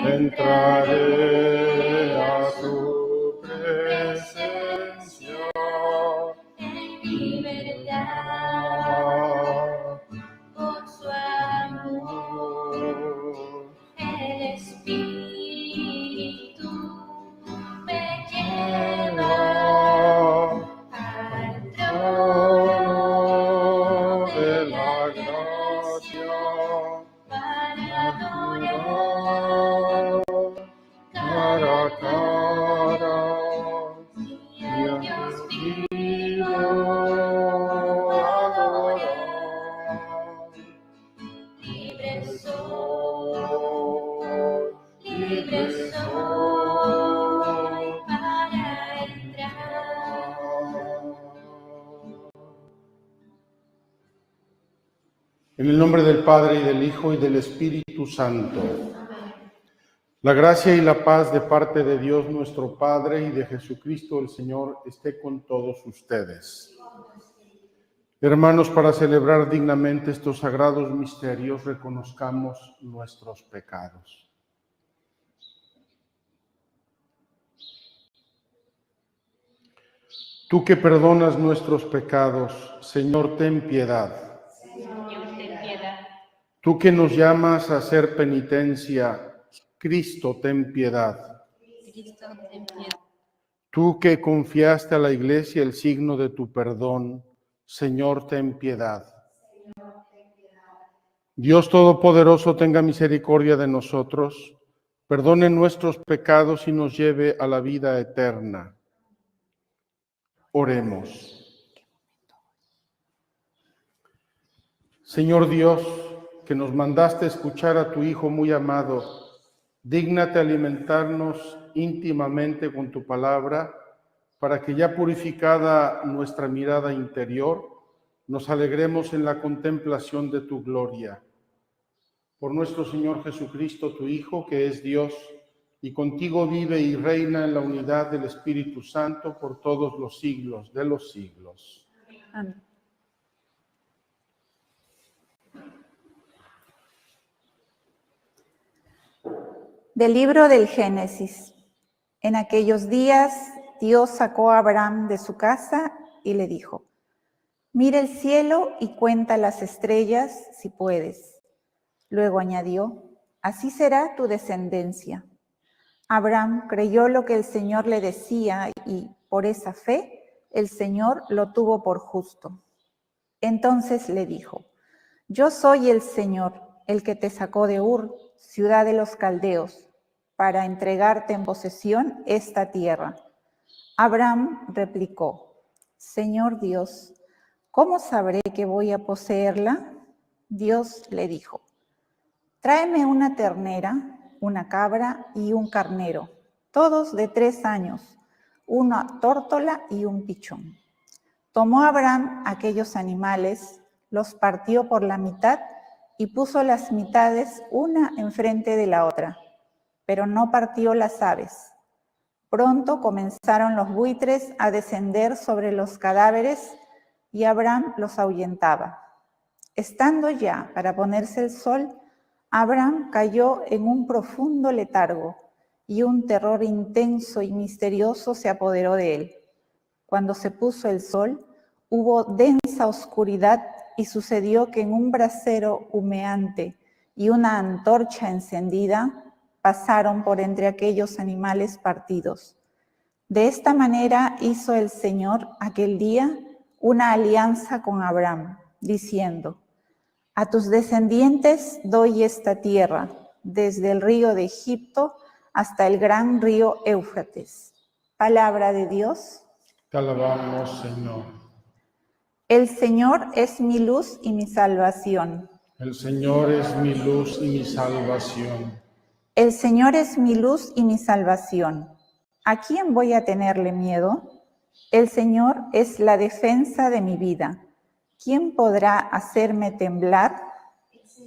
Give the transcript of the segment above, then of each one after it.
entraré a tu presencia en libertad, por su amor. El Espíritu me lleva al trono de la gracia para adorar cara a cara y a Dios vivo adorar. libre Libre soy para entrar. En el nombre del Padre, y del Hijo, y del Espíritu Santo. La gracia y la paz de parte de Dios nuestro Padre y de Jesucristo el Señor esté con todos ustedes. Hermanos, para celebrar dignamente estos sagrados misterios, reconozcamos nuestros pecados. Tú que perdonas nuestros pecados, Señor, ten piedad. Señor, ten piedad. Tú que nos llamas a hacer penitencia, Cristo, ten piedad. Cristo, ten piedad. Tú que confiaste a la Iglesia el signo de tu perdón, Señor, ten piedad. Dios Todopoderoso, tenga misericordia de nosotros, perdone nuestros pecados y nos lleve a la vida eterna. Oremos. Señor Dios, que nos mandaste escuchar a tu Hijo muy amado, dígnate alimentarnos íntimamente con tu palabra, para que ya purificada nuestra mirada interior, nos alegremos en la contemplación de tu gloria. Por nuestro Señor Jesucristo, tu Hijo, que es Dios, y contigo vive y reina en la unidad del Espíritu Santo por todos los siglos de los siglos. Amén. Del libro del Génesis. En aquellos días, Dios sacó a Abraham de su casa y le dijo: mira el cielo y cuenta las estrellas si puedes. Luego añadió: así será tu descendencia. Abraham creyó lo que el Señor le decía y, por esa fe, el Señor lo tuvo por justo. Entonces le dijo: yo soy el Señor, el que te sacó de Ur, ciudad de los caldeos, para entregarte en posesión esta tierra. Abraham replicó: Señor Dios, ¿cómo sabré que voy a poseerla? Dios le dijo: tráeme una ternera, una cabra y un carnero, todos de 3 años, una tórtola y un pichón. Tomó Abraham aquellos animales, los partió por la mitad y puso las mitades una enfrente de la otra, pero no partió las aves. Pronto comenzaron los buitres a descender sobre los cadáveres y Abraham los ahuyentaba. Estando ya para ponerse el sol, Abraham cayó en un profundo letargo y un terror intenso y misterioso se apoderó de él. Cuando se puso el sol, hubo densa oscuridad y sucedió que en un brasero humeante y una antorcha encendida pasaron por entre aquellos animales partidos. De esta manera hizo el Señor aquel día una alianza con Abraham, diciendo: a tus descendientes doy esta tierra, desde el río de Egipto hasta el gran río Éufrates. Palabra de Dios. Te alabamos, Señor. El Señor es mi luz y mi salvación. El Señor es mi luz y mi salvación. El Señor es mi luz y mi salvación. ¿A quién voy a tenerle miedo? El Señor es la defensa de mi vida. ¿Quién podrá hacerme temblar?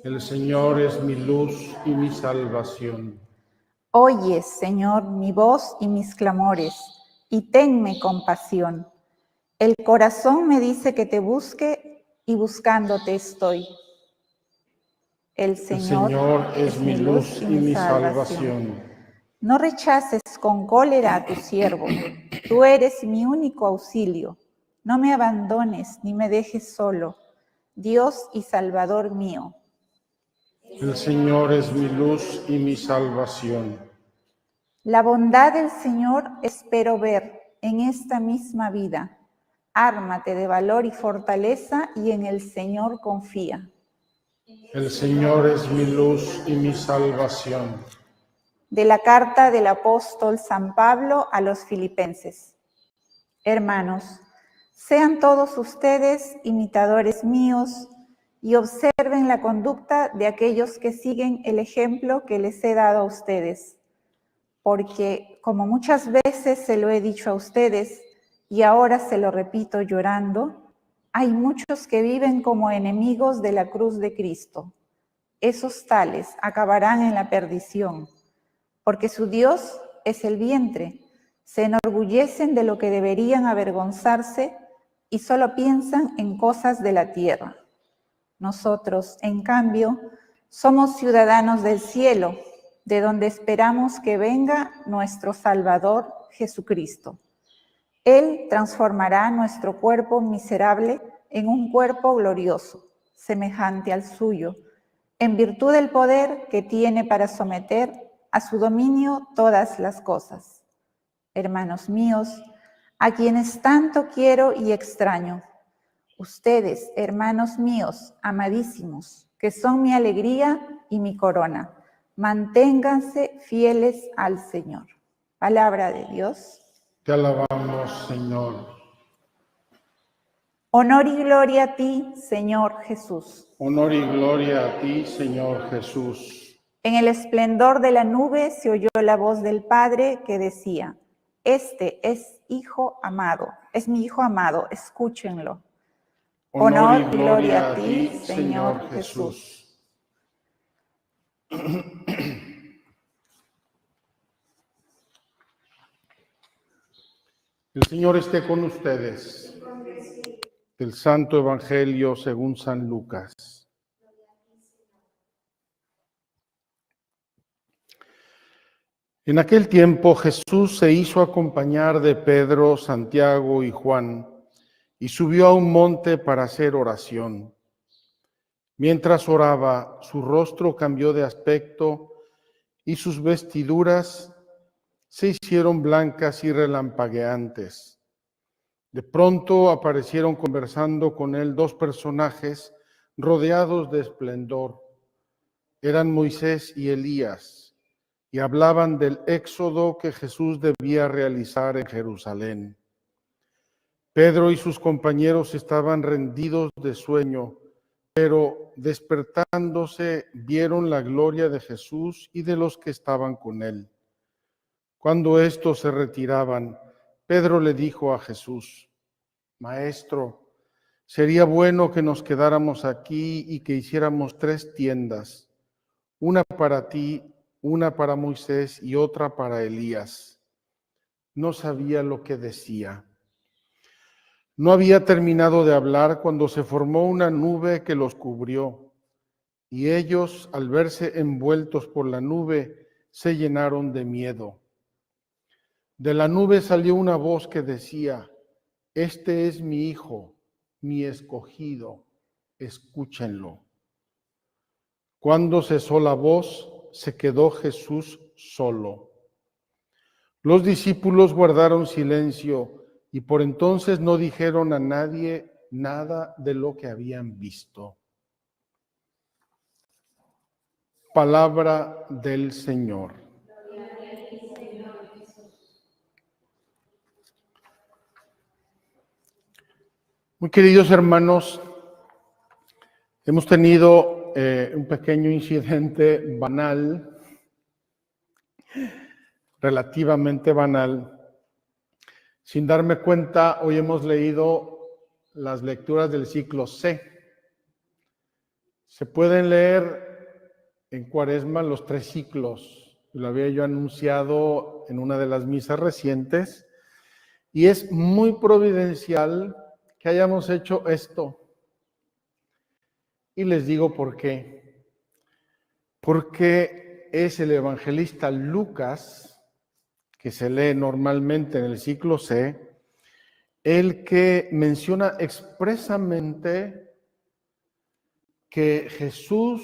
El Señor es mi luz y mi salvación. Oye, Señor, mi voz y mis clamores, y tenme compasión. El corazón me dice que te busque y buscándote estoy. El El Señor, Señor es mi luz y mi salvación. No rechaces con cólera a tu siervo. Tú eres mi único auxilio. No me abandones ni me dejes solo, Dios y Salvador mío. El Señor es mi luz y mi salvación. La bondad del Señor espero ver en esta misma vida. Ármate de valor y fortaleza y en el Señor confía. El Señor es mi luz y mi salvación. De la carta del apóstol San Pablo a los Filipenses. Hermanos, sean todos ustedes imitadores míos y observen la conducta de aquellos que siguen el ejemplo que les he dado a ustedes. Porque, como muchas veces se lo he dicho a ustedes, y ahora se lo repito llorando, hay muchos que viven como enemigos de la cruz de Cristo. Esos tales acabarán en la perdición, porque su Dios es el vientre. Se enorgullecen de lo que deberían avergonzarse y solo piensan en cosas de la tierra. Nosotros, en cambio, somos ciudadanos del cielo, de donde esperamos que venga nuestro Salvador Jesucristo. Él transformará nuestro cuerpo miserable en un cuerpo glorioso, semejante al suyo, en virtud del poder que tiene para someter a su dominio todas las cosas. Hermanos míos, a quienes tanto quiero y extraño, ustedes, hermanos míos, amadísimos, que son mi alegría y mi corona, manténganse fieles al Señor. Palabra de Dios. Te alabamos, Señor. Honor y gloria a ti, Señor Jesús. Honor y gloria a ti, Señor Jesús. En el esplendor de la nube se oyó la voz del Padre que decía: Este es Hijo amado, es mi Hijo amado, escúchenlo. Honor y gloria a ti, Señor Jesús. El Señor esté con ustedes. Del Santo Evangelio según San Lucas. En aquel tiempo Jesús se hizo acompañar de Pedro, Santiago y Juan y subió a un monte para hacer oración. Mientras oraba, su rostro cambió de aspecto y sus vestiduras se hicieron blancas y relampagueantes. De pronto aparecieron conversando con él dos personajes rodeados de esplendor. Eran Moisés y Elías, y hablaban del éxodo que Jesús debía realizar en Jerusalén. Pedro y sus compañeros estaban rendidos de sueño, pero despertándose vieron la gloria de Jesús y de los que estaban con él. Cuando estos se retiraban, Pedro le dijo a Jesús: Maestro, sería bueno que nos quedáramos aquí y que hiciéramos 3 tiendas, una para ti, una para Moisés y otra para Elías. No sabía lo que decía. No había terminado de hablar cuando se formó una nube que los cubrió, y ellos, al verse envueltos por la nube, se llenaron de miedo. De la nube salió una voz que decía: Este es mi Hijo, mi escogido, escúchenlo. Cuando cesó la voz, se quedó Jesús solo. Los discípulos guardaron silencio y por entonces no dijeron a nadie nada de lo que habían visto. Palabra del Señor. Muy queridos hermanos, hemos tenido un pequeño incidente banal, relativamente banal. Sin darme cuenta, hoy hemos leído las lecturas del ciclo C. Se pueden leer en Cuaresma los 3 ciclos. Lo había yo anunciado en una de las misas recientes. Y es muy providencial que hayamos hecho esto. Y les digo por qué. Porque es el evangelista Lucas, que se lee normalmente en el ciclo C, el que menciona expresamente que Jesús,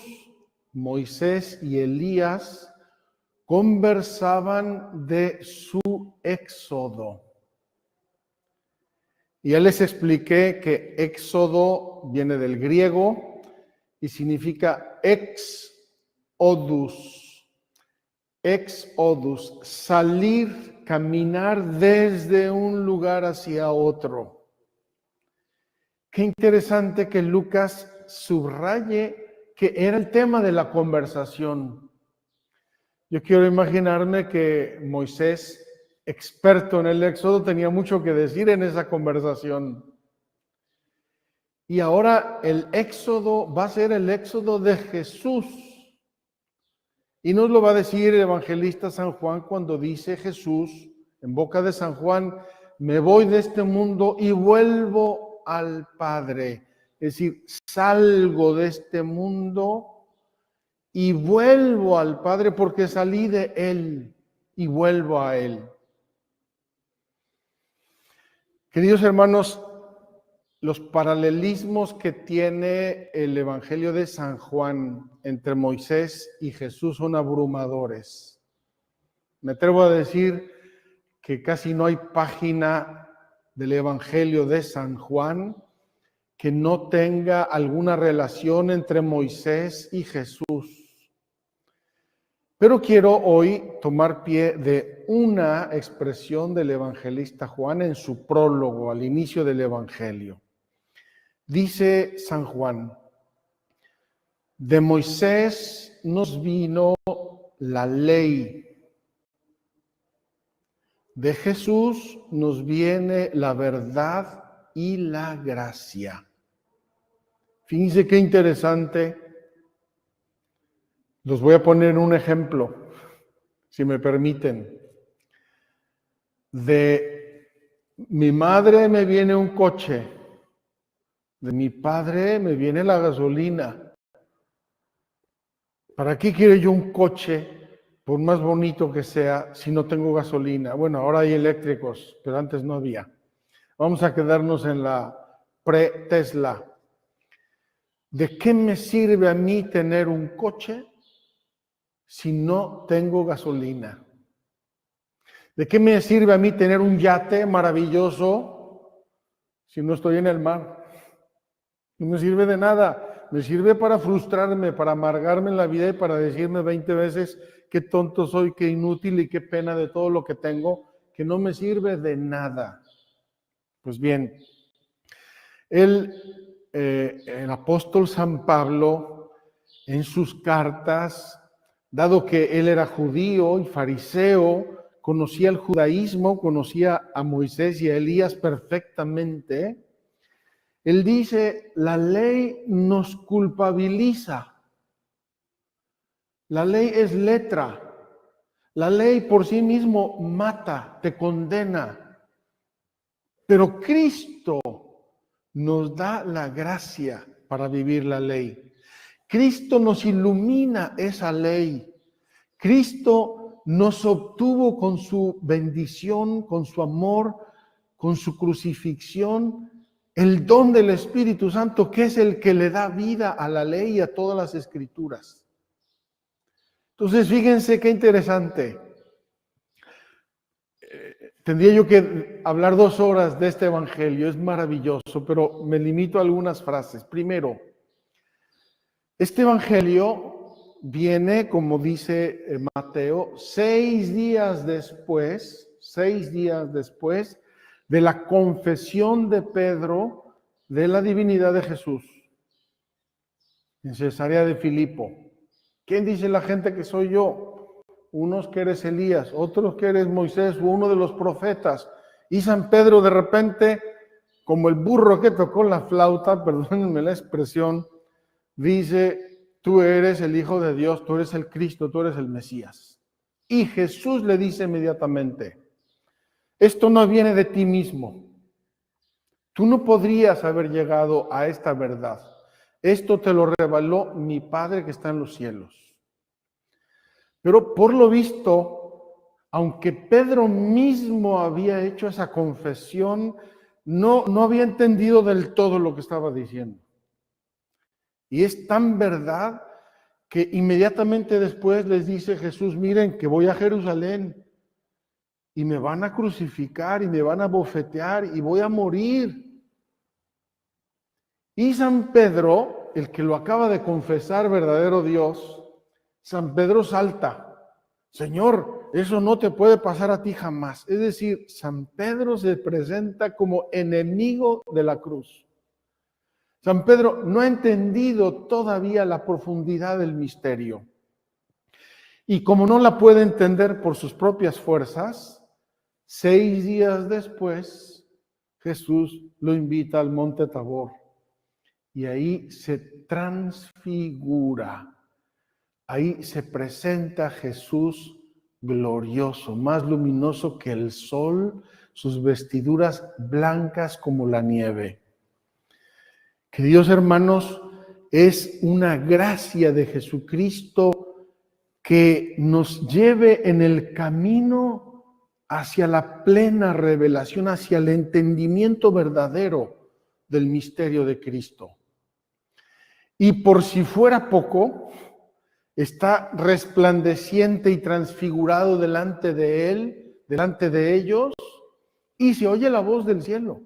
Moisés y Elías conversaban de su éxodo. Y ya les expliqué que éxodo viene del griego y significa ex-odus, salir, caminar desde un lugar hacia otro. Qué interesante que Lucas subraye que era el tema de la conversación. Yo quiero imaginarme que Moisés, experto en el éxodo, tenía mucho que decir en esa conversación. Y ahora el éxodo va a ser el éxodo de Jesús. Y nos lo va a decir el evangelista San Juan cuando dice Jesús, en boca de San Juan, me voy de este mundo y vuelvo al Padre. Es decir, salgo de este mundo y vuelvo al Padre porque salí de Él y vuelvo a Él. Queridos hermanos, los paralelismos que tiene el Evangelio de San Juan entre Moisés y Jesús son abrumadores. Me atrevo a decir que casi no hay página del Evangelio de San Juan que no tenga alguna relación entre Moisés y Jesús. Pero quiero hoy tomar pie de una expresión del evangelista Juan en su prólogo al inicio del Evangelio. Dice San Juan, de Moisés nos vino la ley, de Jesús nos viene la verdad y la gracia. Fíjense qué interesante. Los voy a poner un ejemplo, si me permiten. De mi madre me viene un coche, de mi padre me viene la gasolina. ¿Para qué quiero yo un coche, por más bonito que sea, si no tengo gasolina? Bueno, ahora hay eléctricos, pero antes no había. Vamos a quedarnos en la pre-Tesla. ¿De qué me sirve a mí tener un coche si no tengo gasolina? ¿De qué me sirve a mí tener un yate maravilloso si no estoy en el mar? No me sirve de nada. Me sirve para frustrarme, para amargarme en la vida y para decirme 20 veces qué tonto soy, qué inútil y qué pena de todo lo que tengo, que no me sirve de nada. Pues bien, el apóstol San Pablo, en sus cartas, dado que él era judío y fariseo, conocía el judaísmo, conocía a Moisés y a Elías perfectamente, él dice, la ley nos culpabiliza. La ley es letra. La ley por sí mismo mata, te condena. Pero Cristo nos da la gracia para vivir la ley. Cristo nos ilumina esa ley. Cristo nos obtuvo con su bendición, con su amor, con su crucifixión, el don del Espíritu Santo, que es el que le da vida a la ley y a todas las escrituras. Entonces, fíjense qué interesante. Tendría yo que hablar 2 horas de este evangelio, es maravilloso, pero me limito a algunas frases. Primero, este evangelio viene, como dice Mateo, 6 días después de la confesión de Pedro de la divinidad de Jesús en Cesarea de Filipo. ¿Quién dice la gente que soy yo? Unos que eres Elías, otros que eres Moisés o uno de los profetas. Y San Pedro de repente, como el burro que tocó la flauta, perdónenme la expresión, dice, tú eres el Hijo de Dios, tú eres el Cristo, tú eres el Mesías. Y Jesús le dice inmediatamente, esto no viene de ti mismo. Tú no podrías haber llegado a esta verdad. Esto te lo reveló mi Padre que está en los cielos. Pero por lo visto, aunque Pedro mismo había hecho esa confesión, no había entendido del todo lo que estaba diciendo. Y es tan verdad que inmediatamente después les dice Jesús, miren que voy a Jerusalén y me van a crucificar y me van a bofetear y voy a morir. Y San Pedro, el que lo acaba de confesar verdadero Dios, San Pedro salta. Señor, eso no te puede pasar a ti jamás. Es decir, San Pedro se presenta como enemigo de la cruz. San Pedro no ha entendido todavía la profundidad del misterio. Y como no la puede entender por sus propias fuerzas, 6 días después, Jesús lo invita al monte Tabor. Y ahí se transfigura. Ahí se presenta Jesús glorioso, más luminoso que el sol, sus vestiduras blancas como la nieve. Queridos hermanos, es una gracia de Jesucristo que nos lleve en el camino hacia la plena revelación, hacia el entendimiento verdadero del misterio de Cristo. Y por si fuera poco, está resplandeciente y transfigurado delante de él, delante de ellos, y se oye la voz del cielo.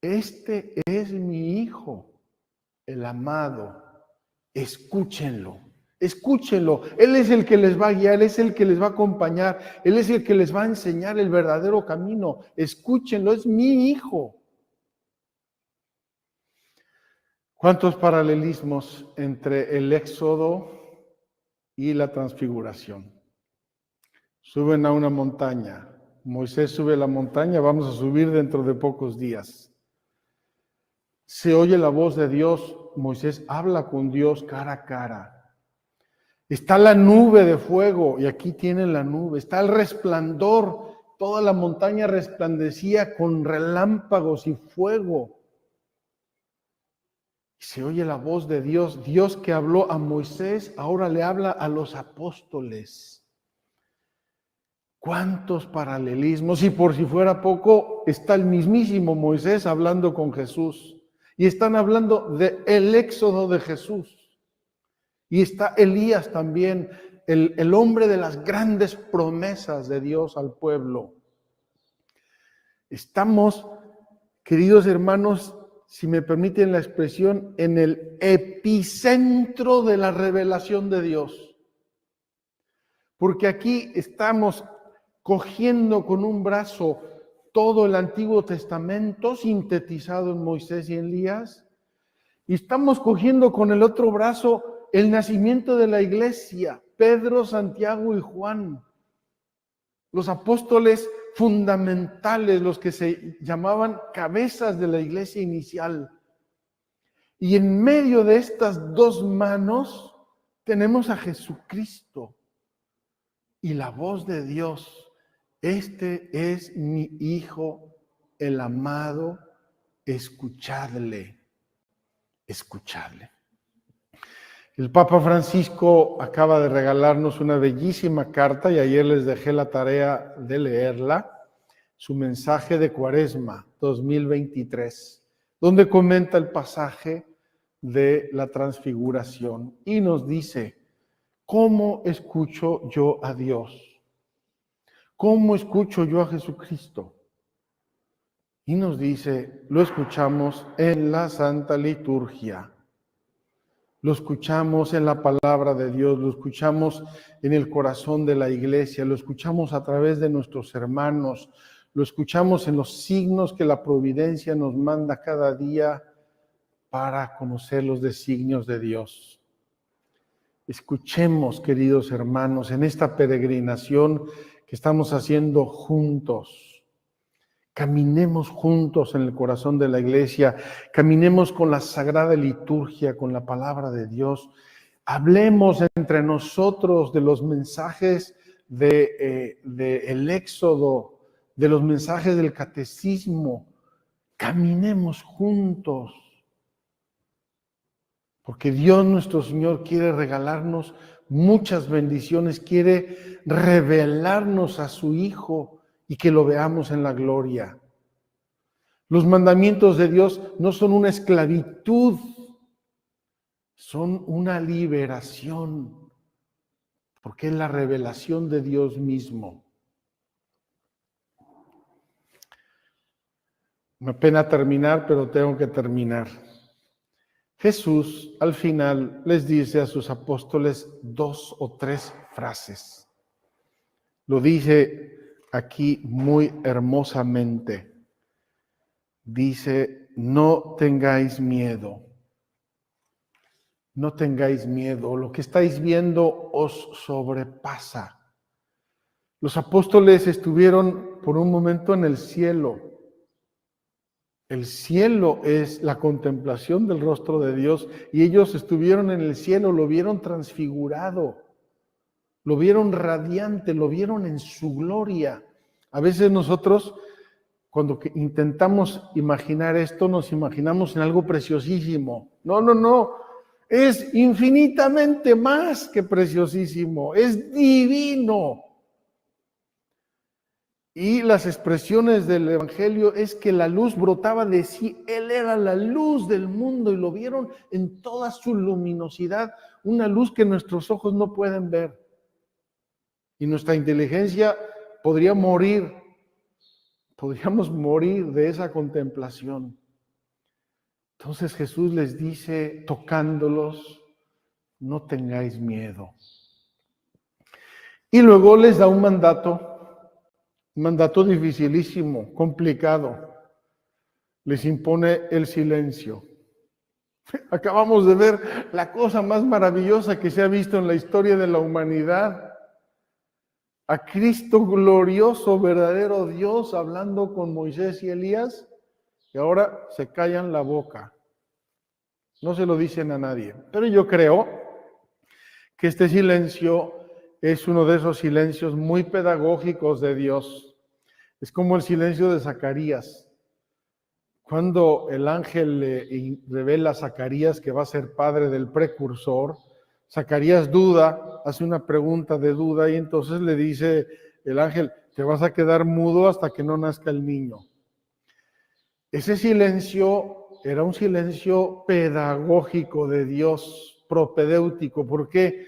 Este es mi Hijo, el amado. Escúchenlo, escúchenlo. Él es el que les va a guiar, Él es el que les va a acompañar, Él es el que les va a enseñar el verdadero camino. Escúchenlo, es mi Hijo. ¿Cuántos paralelismos entre el Éxodo y la transfiguración? Suben a una montaña. Moisés sube a la montaña, vamos a subir dentro de pocos días. Se oye la voz de Dios, Moisés habla con Dios cara a cara. Está la nube de fuego, y aquí tienen la nube. Está el resplandor, toda la montaña resplandecía con relámpagos y fuego. Se oye la voz de Dios, Dios que habló a Moisés, ahora le habla a los apóstoles. ¿Cuántos paralelismos? Y por si fuera poco, está el mismísimo Moisés hablando con Jesús. Y están hablando del éxodo de Jesús. Y está Elías también, el hombre de las grandes promesas de Dios al pueblo. Estamos, queridos hermanos, si me permiten la expresión, en el epicentro de la revelación de Dios. Porque aquí estamos cogiendo con un brazo todo el Antiguo Testamento sintetizado en Moisés y Elías, y estamos cogiendo con el otro brazo el nacimiento de la iglesia, Pedro, Santiago y Juan, los apóstoles fundamentales, los que se llamaban cabezas de la iglesia inicial. Y en medio de estas dos manos tenemos a Jesucristo y la voz de Dios. Este es mi Hijo, el amado, escuchadle, escuchadle. El Papa Francisco acaba de regalarnos una bellísima carta y ayer les dejé la tarea de leerla, su mensaje de Cuaresma 2023, donde comenta el pasaje de la transfiguración y nos dice, ¿cómo escucho yo a Dios? ¿Cómo escucho yo a Jesucristo? Y nos dice, lo escuchamos en la Santa Liturgia. Lo escuchamos en la palabra de Dios, lo escuchamos en el corazón de la iglesia, lo escuchamos a través de nuestros hermanos, lo escuchamos en los signos que la providencia nos manda cada día para conocer los designios de Dios. Escuchemos, queridos hermanos, en esta peregrinación que estamos haciendo juntos. Caminemos juntos en el corazón de la iglesia, caminemos con la sagrada liturgia, con la palabra de Dios. Hablemos entre nosotros de los mensajes del Éxodo, de los mensajes del Catecismo. Caminemos juntos. Porque Dios nuestro Señor quiere regalarnos muchas bendiciones, quiere revelarnos a su Hijo y que lo veamos en la gloria. Los mandamientos de Dios no son una esclavitud, son una liberación, porque es la revelación de Dios mismo. Me apena terminar, pero tengo que terminar. Jesús al final les dice a sus apóstoles 2 o 3 frases. Lo dice aquí muy hermosamente. Dice, no tengáis miedo. No tengáis miedo. Lo que estáis viendo os sobrepasa. Los apóstoles estuvieron por un momento en el cielo. El cielo es la contemplación del rostro de Dios y ellos estuvieron en el cielo, lo vieron transfigurado, lo vieron radiante, lo vieron en su gloria. A veces nosotros, cuando intentamos imaginar esto, nos imaginamos en algo preciosísimo. No, es infinitamente más que preciosísimo, es divino. Y las expresiones del Evangelio es que la luz brotaba de sí. Él era la luz del mundo y lo vieron en toda su luminosidad. Una luz que nuestros ojos no pueden ver. Y nuestra inteligencia podría morir. Podríamos morir de esa contemplación. Entonces Jesús les dice, tocándolos, no tengáis miedo. Y luego les da un mandato dificilísimo, complicado. Les impone el silencio. Acabamos de ver la cosa más maravillosa que se ha visto en la historia de la humanidad. A Cristo glorioso, verdadero Dios, hablando con Moisés y Elías, y ahora se callan la boca. No se lo dicen a nadie. Pero yo creo que este silencio es uno de esos silencios muy pedagógicos de Dios. Es como el silencio de Zacarías. Cuando el ángel le revela a Zacarías que va a ser padre del precursor, Zacarías duda, hace una pregunta de duda y entonces le dice el ángel, te vas a quedar mudo hasta que no nazca el niño. Ese silencio era un silencio pedagógico de Dios, propedéutico. ¿Por qué?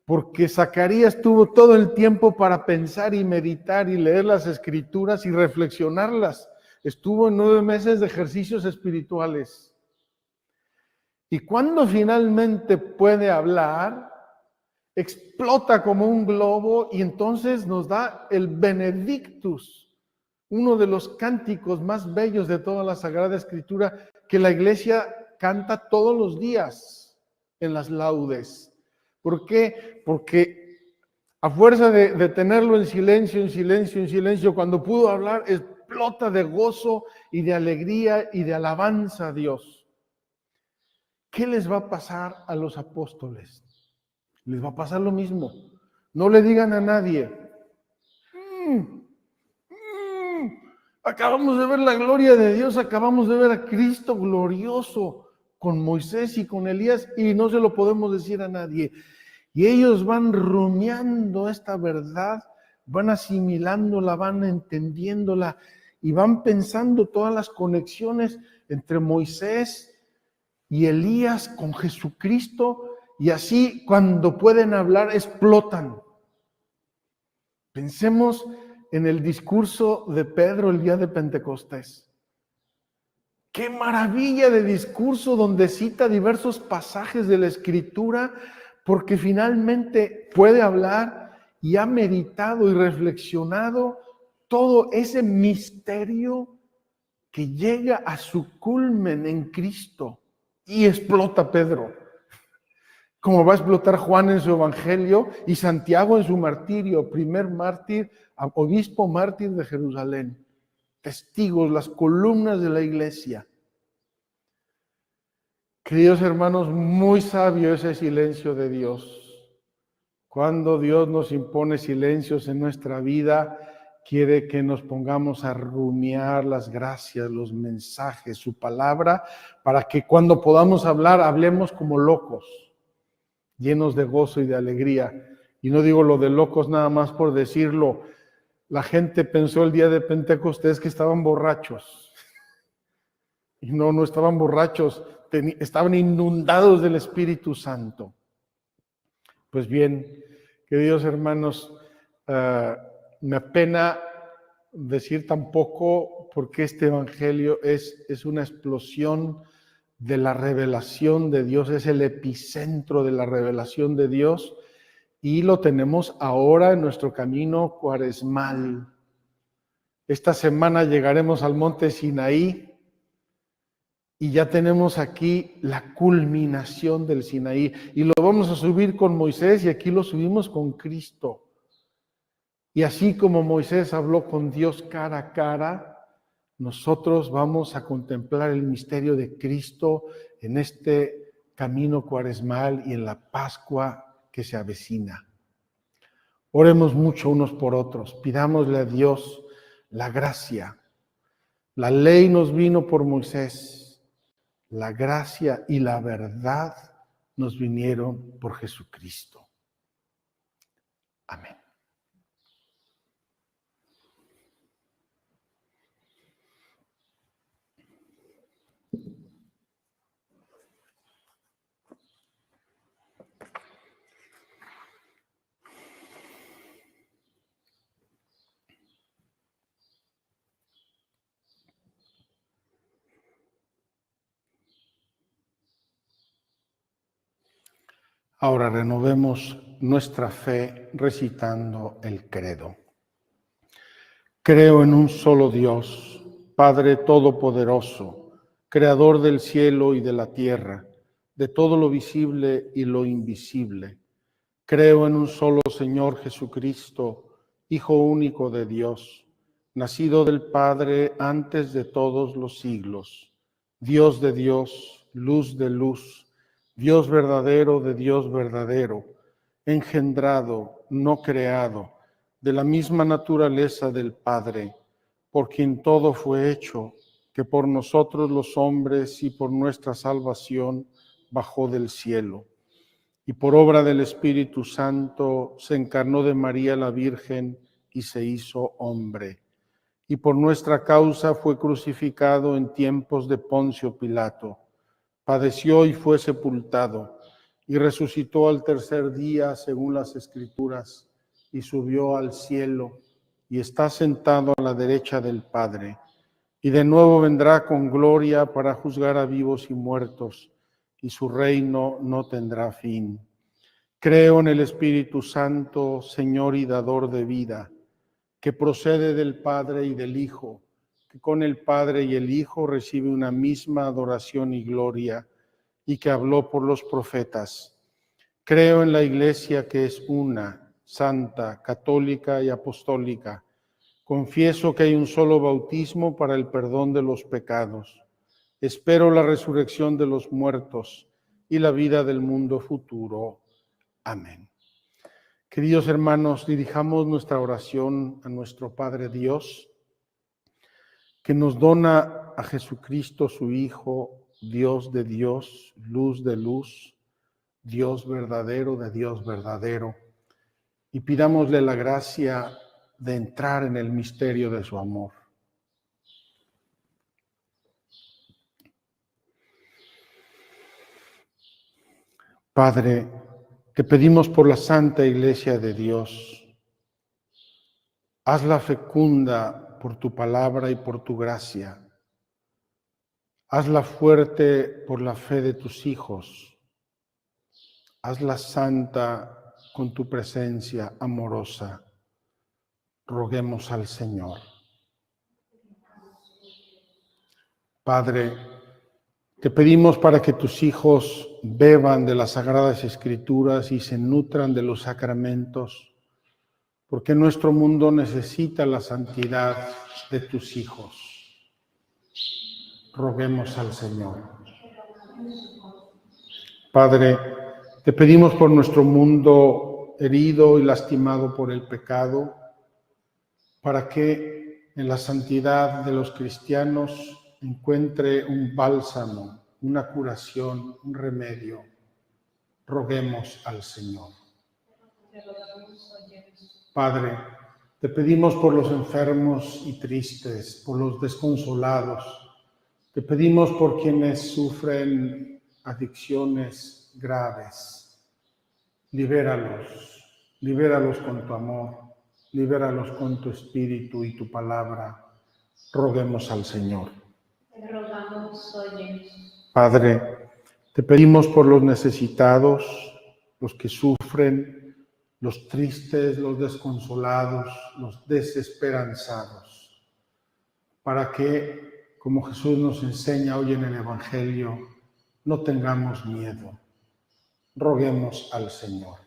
Porque Zacarías tuvo todo el tiempo para pensar y meditar y leer las escrituras y reflexionarlas. Estuvo en 9 meses de ejercicios espirituales. Y cuando finalmente puede hablar, explota como un globo y entonces nos da el Benedictus, uno de los cánticos más bellos de toda la Sagrada Escritura que la Iglesia canta todos los días en las laudes. ¿Por qué? Porque a fuerza de tenerlo en silencio, cuando pudo hablar, explota de gozo y de alegría y de alabanza a Dios. ¿Qué les va a pasar a los apóstoles? Les va a pasar lo mismo. No le digan a nadie. Acabamos de ver la gloria de Dios, acabamos de ver a Cristo glorioso con Moisés y con Elías y no se lo podemos decir a nadie. Y ellos van rumiando esta verdad, van asimilándola, van entendiéndola y van pensando todas las conexiones entre Moisés y Elías con Jesucristo y así cuando pueden hablar explotan. Pensemos en el discurso de Pedro el día de Pentecostés. ¡Qué maravilla de discurso donde cita diversos pasajes de la Escritura! Porque finalmente puede hablar y ha meditado y reflexionado todo ese misterio que llega a su culmen en Cristo y explota Pedro, como va a explotar Juan en su evangelio y Santiago en su martirio, primer mártir, obispo mártir de Jerusalén. Testigos, las columnas de la iglesia. Queridos hermanos, muy sabio ese silencio de Dios. Cuando Dios nos impone silencios en nuestra vida, quiere que nos pongamos a rumiar las gracias, los mensajes, su palabra, para que cuando podamos hablar, hablemos como locos, llenos de gozo y de alegría. Y no digo lo de locos nada más por decirlo. La gente pensó el día de Pentecostés que estaban borrachos. Y no estaban borrachos, estaban inundados del Espíritu Santo. Pues bien, queridos hermanos, me apena decir tan poco porque este evangelio es una explosión de la revelación de Dios, es el epicentro de la revelación de Dios y lo tenemos ahora en nuestro camino cuaresmal. Esta semana llegaremos al monte Sinaí y ya tenemos aquí la culminación del Sinaí y lo vamos a subir con Moisés y aquí lo subimos con Cristo. Y así como Moisés habló con Dios cara a cara, nosotros vamos a contemplar el misterio de Cristo en este camino cuaresmal y en la Pascua que se avecina. Oremos mucho unos por otros, pidámosle a Dios la gracia. La ley nos vino por Moisés, la gracia y la verdad nos vinieron por Jesucristo. Amén. Ahora renovemos nuestra fe recitando el credo. Creo en un solo Dios, Padre Todopoderoso, Creador del cielo y de la tierra, de todo lo visible y lo invisible. Creo en un solo Señor Jesucristo, Hijo único de Dios, nacido del Padre antes de todos los siglos, Dios de Dios, luz de luz, Dios verdadero de Dios verdadero, engendrado, no creado, de la misma naturaleza del Padre, por quien todo fue hecho, que por nosotros los hombres y por nuestra salvación bajó del cielo. Y por obra del Espíritu Santo se encarnó de María la Virgen y se hizo hombre. Y por nuestra causa fue crucificado en tiempos de Poncio Pilato. Padeció y fue sepultado, y resucitó al tercer día según las Escrituras, y subió al cielo, y está sentado a la derecha del Padre. Y de nuevo vendrá con gloria para juzgar a vivos y muertos, y su reino no tendrá fin. Creo en el Espíritu Santo, Señor y dador de vida, que procede del Padre y del Hijo, que con el Padre y el Hijo recibe una misma adoración y gloria, y que habló por los profetas. Creo en la Iglesia que es una, santa, católica y apostólica. Confieso que hay un solo bautismo para el perdón de los pecados. Espero la resurrección de los muertos y la vida del mundo futuro. Amén. Queridos hermanos, dirijamos nuestra oración a nuestro Padre Dios, que nos dona a Jesucristo, su Hijo, Dios de Dios, luz de luz, Dios verdadero de Dios verdadero, y pidámosle la gracia de entrar en el misterio de su amor. Padre, te pedimos por la Santa Iglesia de Dios, hazla fecunda por tu palabra y por tu gracia. Hazla fuerte por la fe de tus hijos. Hazla santa con tu presencia amorosa. Roguemos al Señor. Padre, te pedimos para que tus hijos beban de las Sagradas Escrituras y se nutran de los sacramentos, porque nuestro mundo necesita la santidad de tus hijos. Roguemos al Señor. Padre, te pedimos por nuestro mundo herido y lastimado por el pecado, para que en la santidad de los cristianos encuentre un bálsamo, una curación, un remedio. Roguemos al Señor. Padre, te pedimos por los enfermos y tristes, por los desconsolados. Te pedimos por quienes sufren adicciones graves. Libéralos con tu amor, libéralos con tu espíritu y tu palabra. Roguemos al Señor. Te rogamos, óyenos. Padre, te pedimos por los necesitados, los que sufren, los tristes, los desconsolados, los desesperanzados, para que, como Jesús nos enseña hoy en el Evangelio, no tengamos miedo. Roguemos al Señor.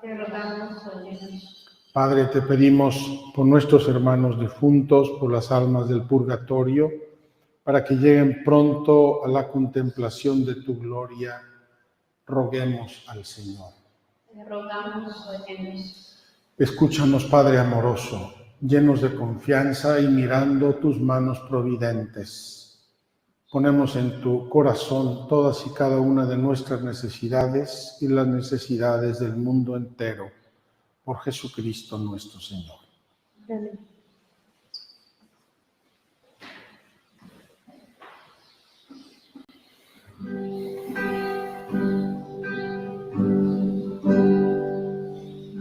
Te rogamos, óyenos. Padre, te pedimos por nuestros hermanos difuntos, por las almas del purgatorio, para que lleguen pronto a la contemplación de tu gloria. Roguemos al Señor. Te rogamos, óyenos. Escúchanos, Padre amoroso, llenos de confianza y mirando tus manos providentes. Ponemos en tu corazón todas y cada una de nuestras necesidades y las necesidades del mundo entero, por Jesucristo nuestro Señor. Amén.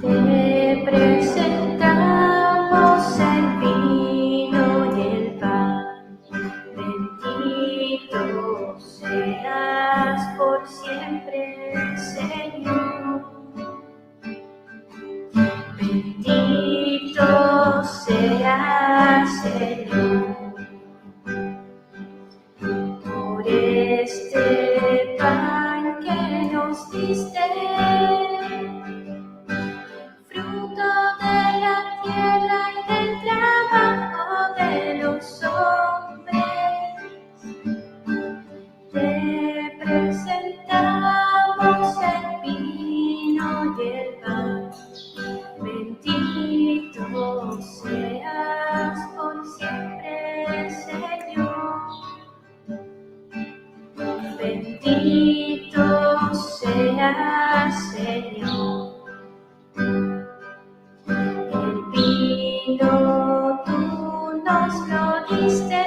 Te presentamos el vino y el pan. Bendito seas por siempre, Señor. Bendito seas, Señor, por este pan que nos diste, fruto de la tierra y del trabajo de los hombres. Te presentamos el vino y el pan. Bendito seas por siempre, Señor. Bendito seas, Señor. El vino tú nos lo diste,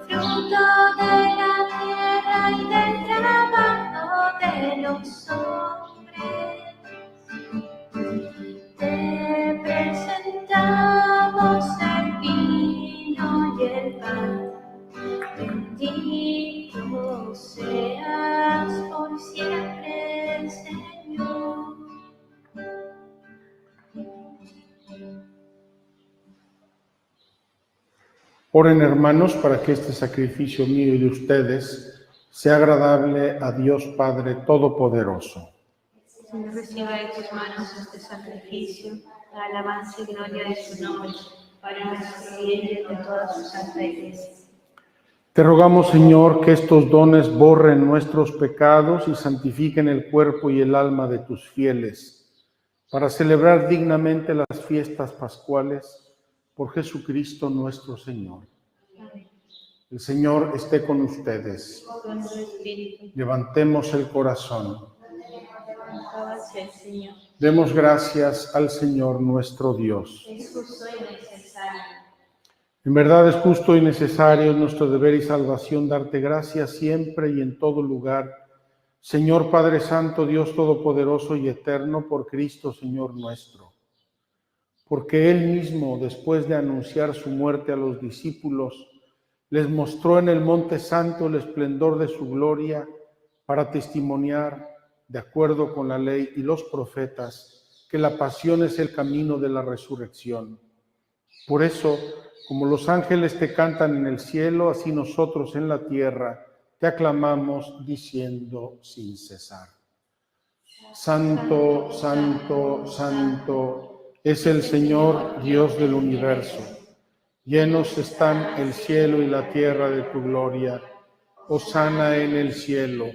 fruto de la tierra y del trabajo de los hombres. Te presentamos el vino y el pan. Bendito seas por siempre, Señor. Oren, hermanos, para que este sacrificio mío y de ustedes sea agradable a Dios Padre Todopoderoso. Señor, reciba de tus manos este sacrificio, la alabanza y gloria de su nombre, para nuestro bien y de toda su santa iglesia. Te rogamos, Señor, que estos dones borren nuestros pecados y santifiquen el cuerpo y el alma de tus fieles, para celebrar dignamente las fiestas pascuales por Jesucristo nuestro Señor. Amén. El Señor esté con ustedes. Con tu espíritu, Levantemos el corazón. alabado sea el Señor. Demos gracias al Señor nuestro Dios. Es justo y necesario. En verdad es justo y necesario, es nuestro deber y salvación darte gracias siempre y en todo lugar, Señor Padre Santo, Dios Todopoderoso y Eterno, por Cristo Señor nuestro. Porque Él mismo, después de anunciar su muerte a los discípulos, les mostró en el Monte Santo el esplendor de su gloria para testimoniar, de acuerdo con la ley y los profetas, que la pasión es el camino de la resurrección. Por eso, como los ángeles te cantan en el cielo, así nosotros en la tierra te aclamamos diciendo sin cesar: Santo, santo, santo es el Señor Dios del universo. Llenos están el cielo y la tierra de tu gloria. Hosana en el cielo.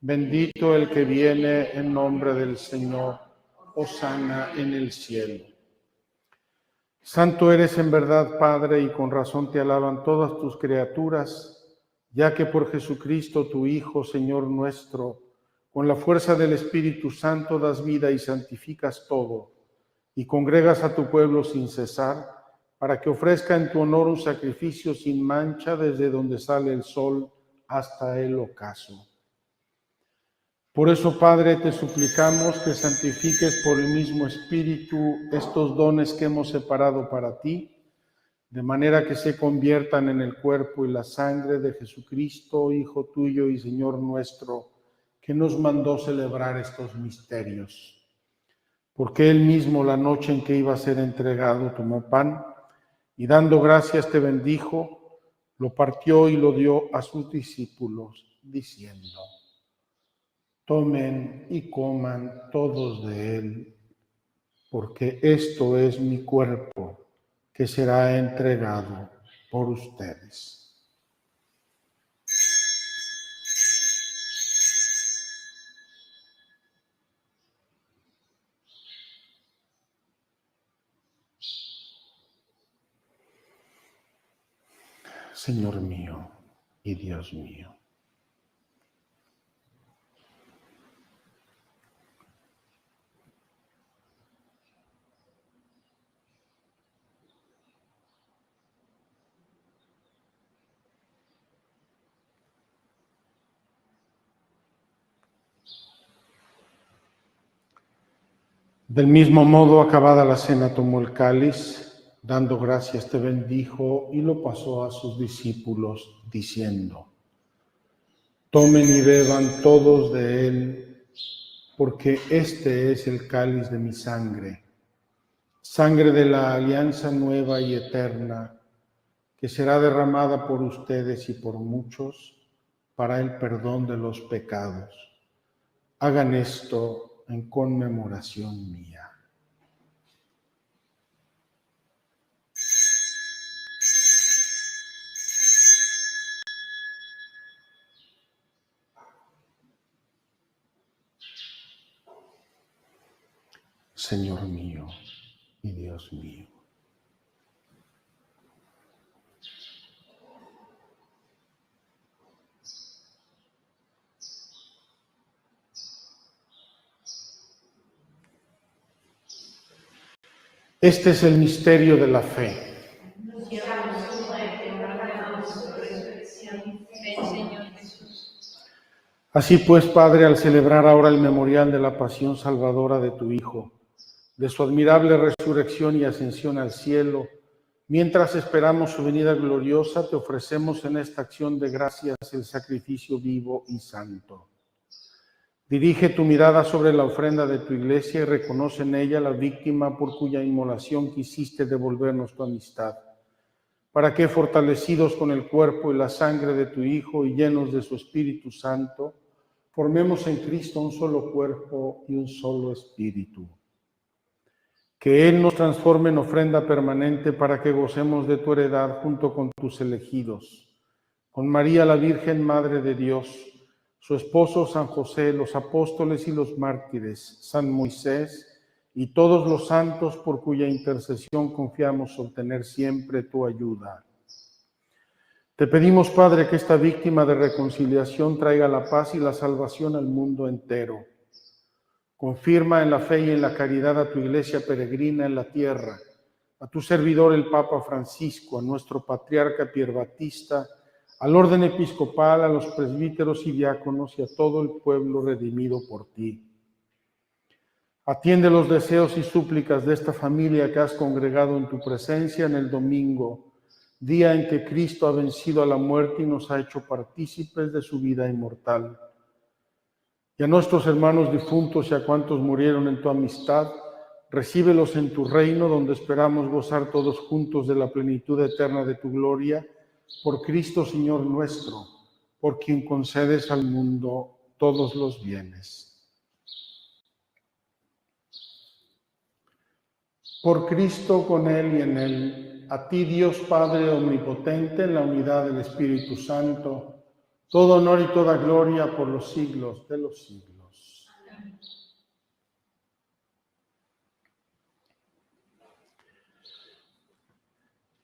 Bendito el que viene en nombre del Señor. Hosana en el cielo. Santo eres en verdad, Padre, y con razón te alaban todas tus criaturas, ya que por Jesucristo, tu Hijo, Señor nuestro, con la fuerza del Espíritu Santo das vida y santificas todo, y congregas a tu pueblo sin cesar, para que ofrezca en tu honor un sacrificio sin mancha desde donde sale el sol hasta el ocaso. Por eso, Padre, te suplicamos que santifiques por el mismo Espíritu estos dones que hemos separado para ti, de manera que se conviertan en el cuerpo y la sangre de Jesucristo, Hijo tuyo y Señor nuestro, que nos mandó celebrar estos misterios. Porque Él mismo, la noche en que iba a ser entregado, tomó pan y dando gracias te bendijo, lo partió y lo dio a sus discípulos, diciendo: tomen y coman todos de él, porque esto es mi cuerpo, que será entregado por ustedes. Señor mío y Dios mío, del mismo modo, acabada la cena, tomó el cáliz, dando gracias te bendijo y lo pasó a sus discípulos, diciendo: tomen y beban todos de él, porque este es el cáliz de mi sangre, sangre de la alianza nueva y eterna, que será derramada por ustedes y por muchos para el perdón de los pecados. Hagan esto en conmemoración mía. Señor mío y Dios mío. Este es el misterio de la fe. Así pues, Padre, al celebrar ahora el memorial de la pasión salvadora de tu Hijo, de su admirable resurrección y ascensión al cielo, mientras esperamos su venida gloriosa, te ofrecemos en esta acción de gracias el sacrificio vivo y santo. Dirige tu mirada sobre la ofrenda de tu iglesia y reconoce en ella la víctima por cuya inmolación quisiste devolvernos tu amistad, para que, fortalecidos con el cuerpo y la sangre de tu Hijo y llenos de su Espíritu Santo, formemos en Cristo un solo cuerpo y un solo espíritu. Que Él nos transforme en ofrenda permanente para que gocemos de tu heredad junto con tus elegidos, con María la Virgen Madre de Dios, su esposo San José, los apóstoles y los mártires, San Moisés y todos los santos por cuya intercesión confiamos obtener siempre tu ayuda. Te pedimos, Padre, que esta víctima de reconciliación traiga la paz y la salvación al mundo entero. Confirma en la fe y en la caridad a tu iglesia peregrina en la tierra, a tu servidor el Papa Francisco, a nuestro patriarca Pier Batista, al orden episcopal, a los presbíteros y diáconos y a todo el pueblo redimido por ti. Atiende los deseos y súplicas de esta familia que has congregado en tu presencia en el domingo, día en que Cristo ha vencido a la muerte y nos ha hecho partícipes de su vida inmortal. Y a nuestros hermanos difuntos y a cuantos murieron en tu amistad, recíbelos en tu reino, donde esperamos gozar todos juntos de la plenitud eterna de tu gloria, por Cristo Señor nuestro, por quien concedes al mundo todos los bienes. Por Cristo, con Él y en Él, a ti Dios Padre omnipotente, en la unidad del Espíritu Santo, todo honor y toda gloria por los siglos de los siglos.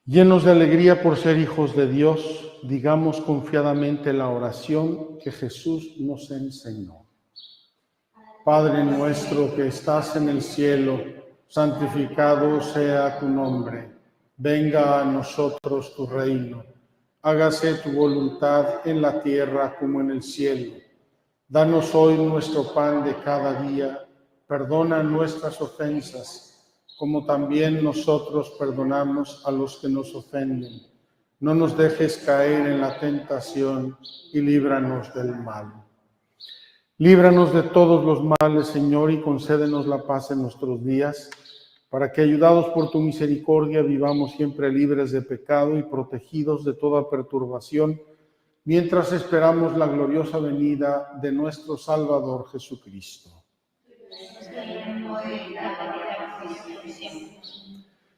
Llenos de alegría por ser hijos de Dios, digamos confiadamente la oración que Jesús nos enseñó. Padre nuestro que estás en el cielo, santificado sea tu nombre. Venga a nosotros tu reino. Hágase tu voluntad en la tierra como en el cielo. Danos hoy nuestro pan de cada día. Perdona nuestras ofensas, como también nosotros perdonamos a los que nos ofenden. No nos dejes caer en la tentación y líbranos del mal. Líbranos de todos los males, Señor, y concédenos la paz en nuestros días, para que, ayudados por tu misericordia, vivamos siempre libres de pecado y protegidos de toda perturbación, mientras esperamos la gloriosa venida de nuestro Salvador Jesucristo.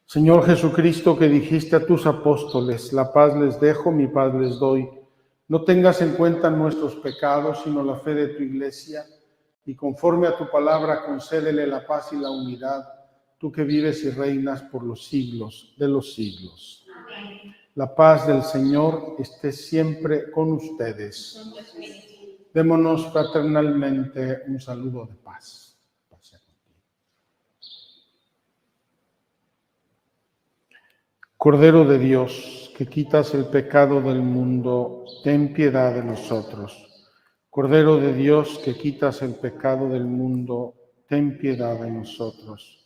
Señor Jesucristo, que dijiste a tus apóstoles, la paz les dejo, mi paz les doy. No tengas en cuenta nuestros pecados, sino la fe de tu Iglesia, y conforme a tu palabra concédele la paz y la unidad, tú que vives y reinas por los siglos de los siglos. Amén. La paz del Señor esté siempre con ustedes. Démonos fraternalmente un saludo de paz. Cordero de Dios, que quitas el pecado del mundo, ten piedad de nosotros. Cordero de Dios, que quitas el pecado del mundo, ten piedad de nosotros.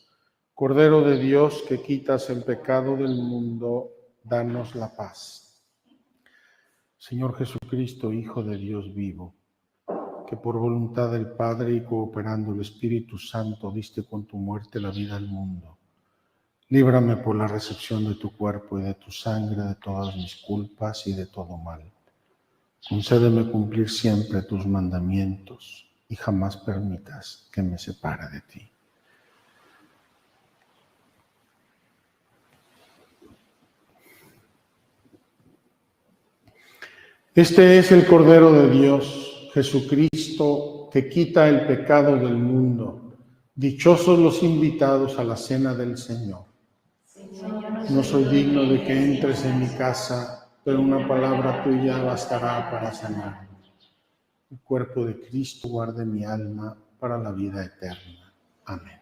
Cordero de Dios, que quitas el pecado del mundo, danos la paz. Señor Jesucristo, Hijo de Dios vivo, que por voluntad del Padre y cooperando el Espíritu Santo diste con tu muerte la vida al mundo. Líbrame por la recepción de tu cuerpo y de tu sangre de todas mis culpas y de todo mal. Concédeme cumplir siempre tus mandamientos y jamás permitas que me separe de ti. Este es el Cordero de Dios, Jesucristo, que quita el pecado del mundo. Dichosos los invitados a la cena del Señor. No soy digno de que entres en mi casa, pero una palabra tuya bastará para sanarme. El cuerpo de Cristo guarde mi alma para la vida eterna. Amén.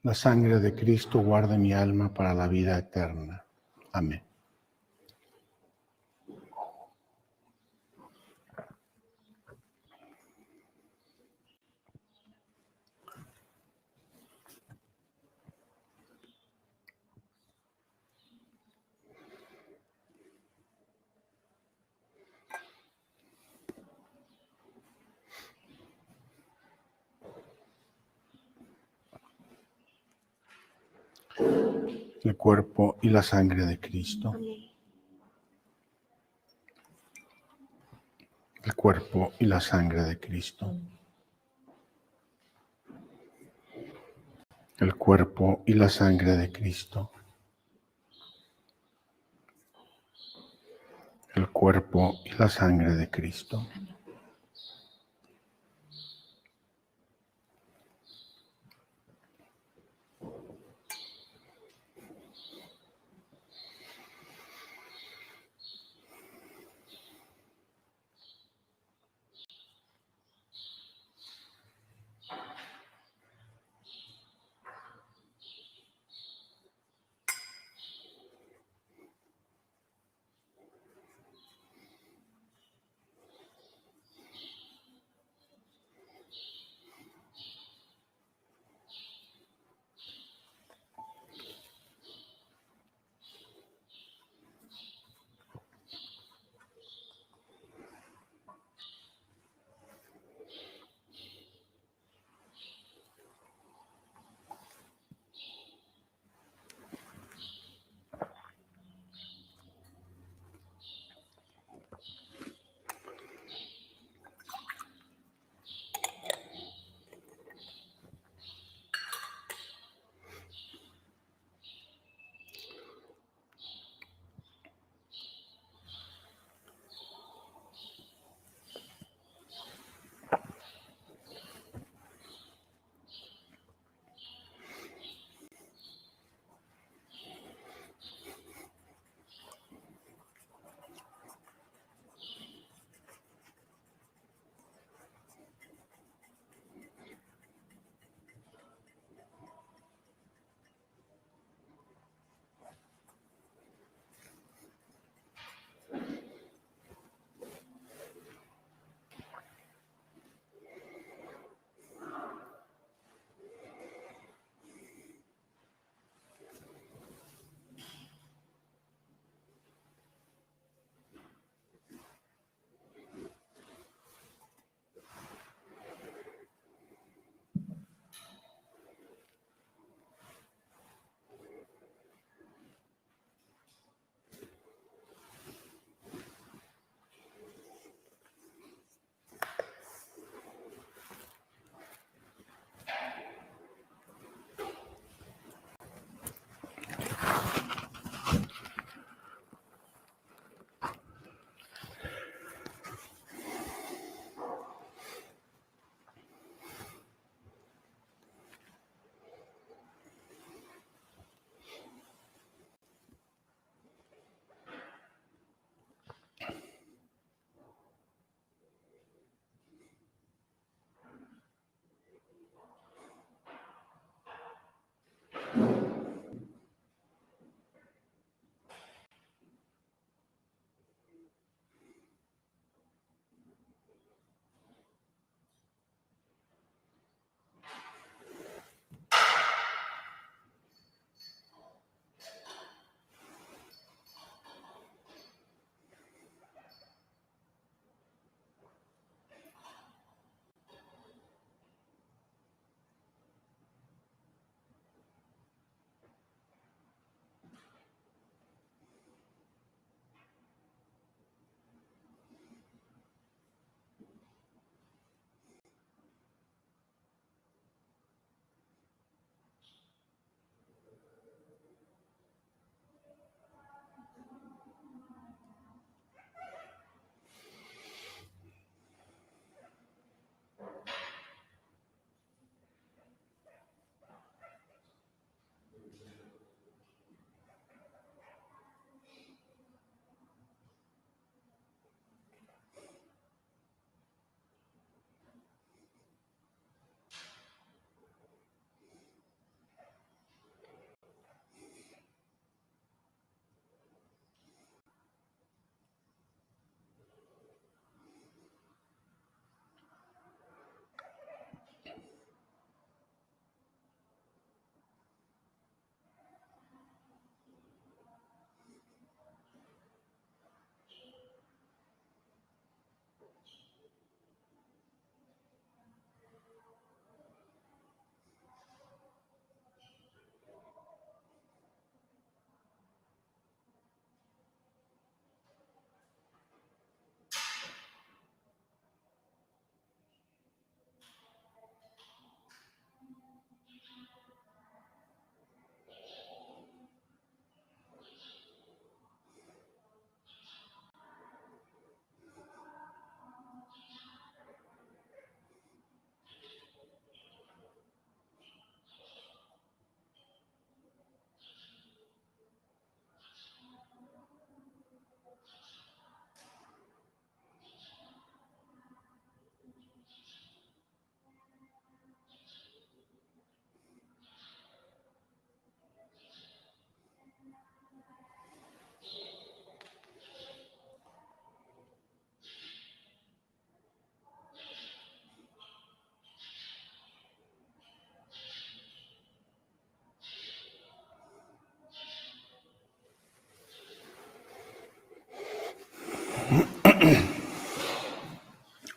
La sangre de Cristo guarde mi alma para la vida eterna. Amén. El cuerpo y la sangre de Cristo. El cuerpo y la sangre de Cristo. El cuerpo y la sangre de Cristo. El cuerpo y la sangre de Cristo.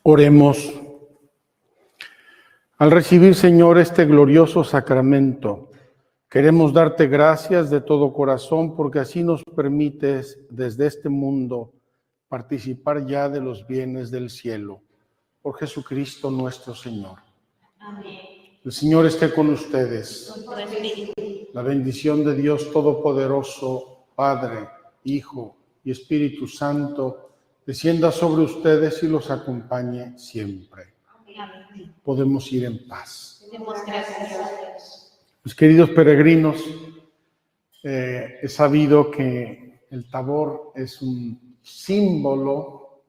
Oremos. Al recibir, Señor, este glorioso sacramento, queremos darte gracias de todo corazón porque así nos permites desde este mundo participar ya de los bienes del cielo. Por Jesucristo nuestro Señor. Amén. El Señor esté con ustedes. Con tu espíritu. La bendición de Dios Todopoderoso, Padre, Hijo y Espíritu Santo, descienda sobre ustedes y los acompañe siempre. Amén. Podemos ir en paz. Demos gracias a Dios. Mis queridos peregrinos, he sabido que el Tabor es un símbolo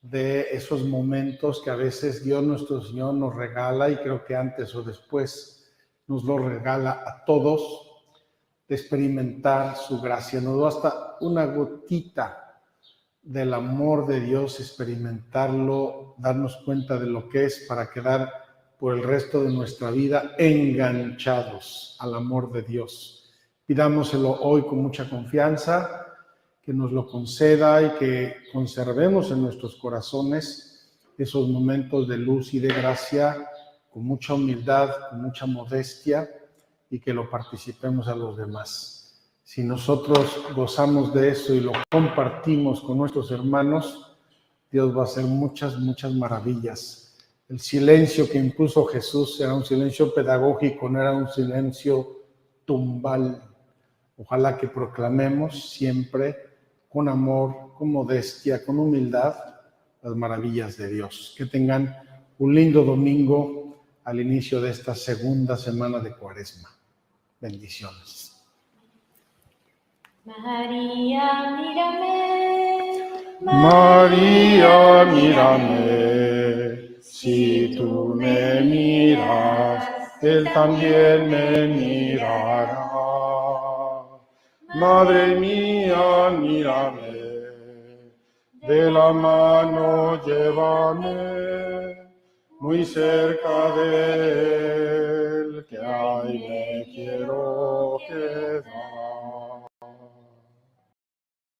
de esos momentos que a veces Dios nuestro Señor nos regala, y creo que antes o después nos lo regala a todos, de experimentar su gracia. Nos da hasta una gotita del amor de Dios, experimentarlo, darnos cuenta de lo que es para quedar por el resto de nuestra vida enganchados al amor de Dios. Pidámoselo hoy con mucha confianza, que nos lo conceda y que conservemos en nuestros corazones esos momentos de luz y de gracia con mucha humildad, con mucha modestia, y que lo participemos a los demás. Si nosotros gozamos de eso y lo compartimos con nuestros hermanos, Dios va a hacer muchas, muchas maravillas. El silencio que impuso Jesús era un silencio pedagógico, no era un silencio tumbal. Ojalá que proclamemos siempre con amor, con modestia, con humildad, las maravillas de Dios. Que tengan un lindo domingo al inicio de esta segunda semana de Cuaresma. Bendiciones. María, mírame. María, mírame, si tú me miras, Él también me mirará. Madre mía, mírame, de la mano llévame, muy cerca de Él, que ahí me quiero quedar.